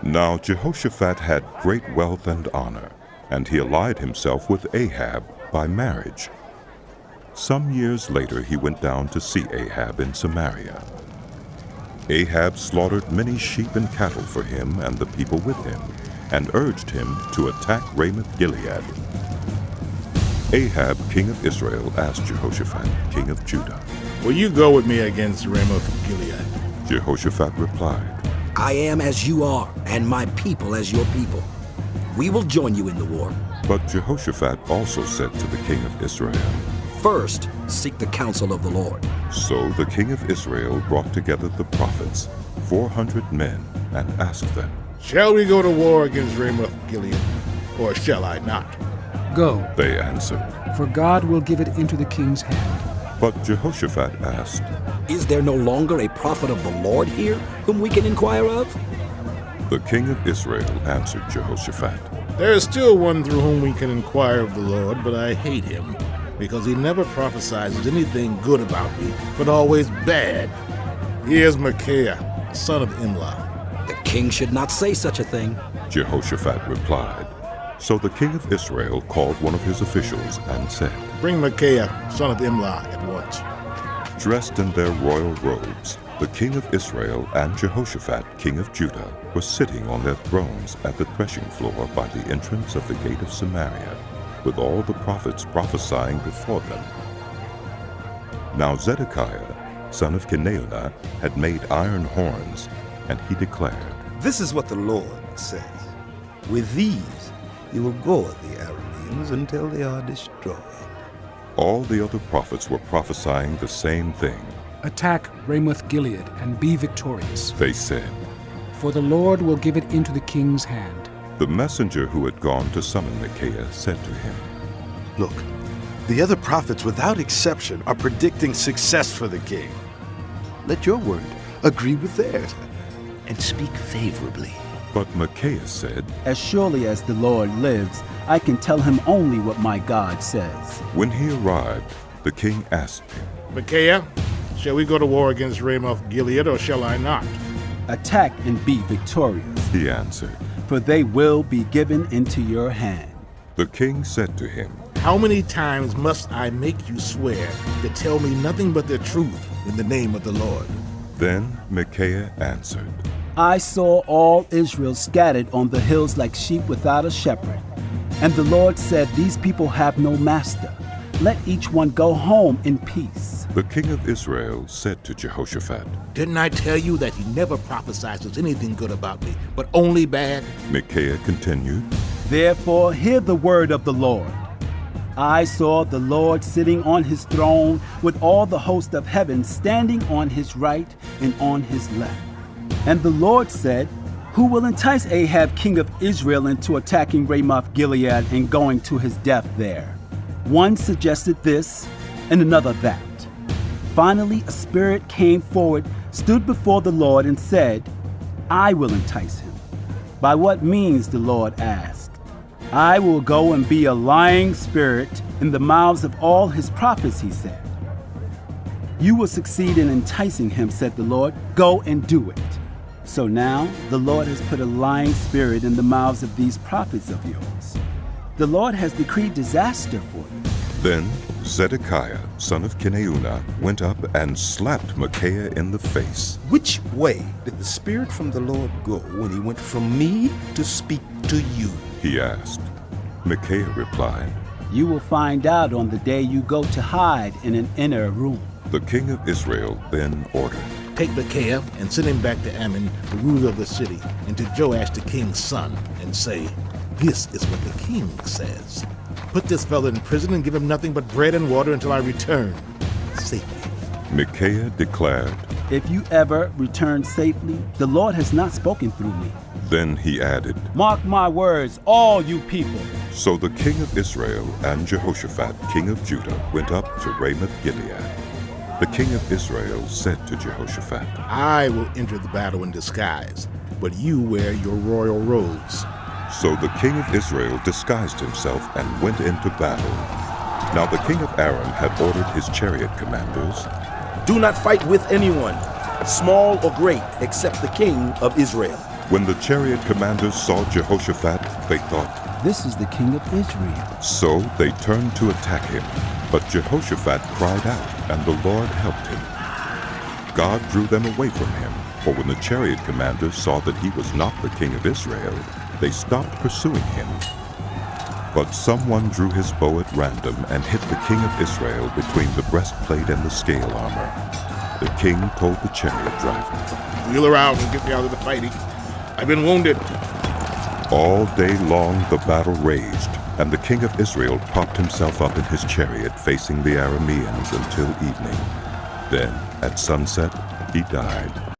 Now Jehoshaphat had great wealth and honor, and he allied himself with Ahab by marriage. Some years later he went down to see Ahab in Samaria. Ahab slaughtered many sheep and cattle for him and the people with him, and urged him to attack Ramoth-Gilead. Ahab, king of Israel, asked Jehoshaphat, king of Judah, "Will you go with me against Ramoth-Gilead?" Jehoshaphat replied, I am as you are, and my people as your people. We will join you in the war. But Jehoshaphat also said to the king of Israel, First, seek the counsel of the Lord. So the king of Israel brought together the prophets, 400 men, and asked them, "Shall we go to war against Ramoth-Gilead, or shall I not?" Go, They answered. for God will give it into the king's hand. But Jehoshaphat asked, Is there no longer a prophet of the Lord here whom we can inquire of? The king of Israel answered Jehoshaphat, "There is still one through whom we can inquire of the Lord, but I hate him, because he never prophesies anything good about me, but always bad. He is Micaiah, son of Imlah." The king should not say such a thing. Jehoshaphat replied. So the king of Israel called one of his officials and said, "Bring Micaiah, son of Imlah, at once." Dressed in their royal robes, the king of Israel and Jehoshaphat, king of Judah, were sitting on their thrones at the threshing floor by the entrance of the gate of Samaria, with all the prophets prophesying before them. Now Zedekiah, son of Kenaanah, had made iron horns, and he declared, This is what the Lord says. With these you will go at the Arameans until they are destroyed. All the other prophets were prophesying the same thing. Attack Ramoth-Gilead and be victorious, They said. for the Lord will give it into the king's hand. The messenger who had gone to summon Micaiah said to him, Look, the other prophets without exception are predicting success for the king. Let your word agree with theirs and speak favorably. But Micaiah said, As surely as the Lord lives, I can tell him only what my God says. When he arrived, the king asked him, "Micaiah, shall we go to war against Ramoth-Gilead, or shall I not?" Attack and be victorious, He answered. for they will be given into your hand. The king said to him, "How many times must I make you swear to tell me nothing but the truth in the name of the Lord?" Then Micaiah answered, I saw all Israel scattered on the hills like sheep without a shepherd. And the Lord said, These people have no master. Let each one go home in peace. The king of Israel said to Jehoshaphat, "Didn't I tell you that he never prophesies anything good about me, but only bad?" Micaiah continued, Therefore, hear the word of the Lord. I saw the Lord sitting on his throne with all the host of heaven standing on his right and on his left. And the Lord said, Who will entice Ahab, king of Israel, into attacking Ramoth-Gilead and going to his death there? One suggested this, and another that. Finally, a spirit came forward, stood before the Lord, and said, I will entice him. By what means, the Lord asked. I will go and be a lying spirit in the mouths of all his prophets, he said. You will succeed in enticing him, said the Lord. Go and do it. So now the Lord has put a lying spirit in the mouths of these prophets of yours. The Lord has decreed disaster for you. Then Zedekiah, son of Kenaanah, went up and slapped Micaiah in the face. Which way did the Spirit from the Lord go when he went from me to speak to you? He asked. Micaiah replied, You will find out on the day you go to hide in an inner room. The king of Israel then ordered, "Take Micaiah and send him back to Ammon, the ruler of the city, and to Joash the king's son, and say, This is what the king says. Put this fellow in prison and give him nothing but bread and water until I return safely." Micaiah declared. If you ever return safely, the Lord has not spoken through me. Then he added, Mark my words, all you people. So the king of Israel and Jehoshaphat, king of Judah, went up to Ramoth-Gilead. The king of Israel said to Jehoshaphat, "I will enter the battle in disguise, but you wear your royal robes." So the king of Israel disguised himself and went into battle. Now the king of Aram had ordered his chariot commanders, Do not fight with anyone, small or great, except the king of Israel. When the chariot commanders saw Jehoshaphat, they thought, "This is the king of Israel." so they turned to attack him. But Jehoshaphat cried out, and the Lord helped him. God drew them away from him, for when the chariot commanders saw that he was not the king of Israel, they stopped pursuing him. But someone drew his bow at random and hit the king of Israel between the breastplate and the scale armor. The king told the chariot driver, Wheel around and get me out of the fighting. I've been wounded. All day long the battle raged, and the king of Israel propped himself up in his chariot facing the Arameans until evening. Then, at sunset, he died.